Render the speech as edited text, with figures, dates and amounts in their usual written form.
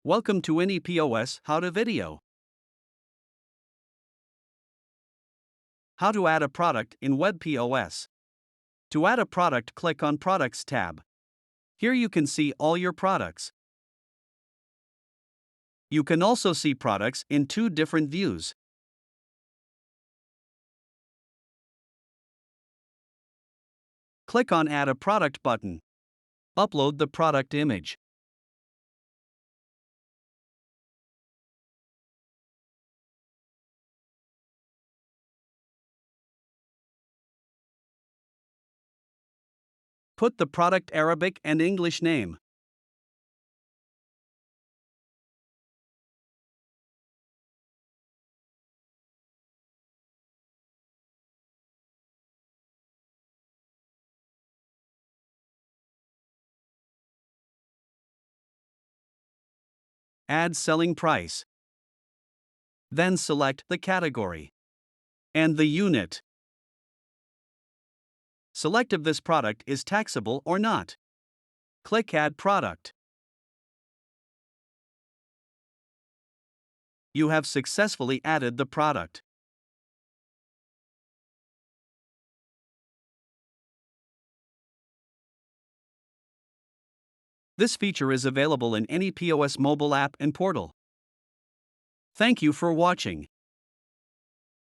Welcome to anypos How to Video. How to add a product in WebPOS. To add a product, click on Products tab. Here you can see all your products. You can also see products in two different views. Click on Add a Product button. Upload the product image. Put the product Arabic and English name. Add selling price. Then select the category and the unit. Select if this product is taxable or not. Click Add Product. You have successfully added the product. This feature is available in any POS mobile app and portal. Thank you for watching.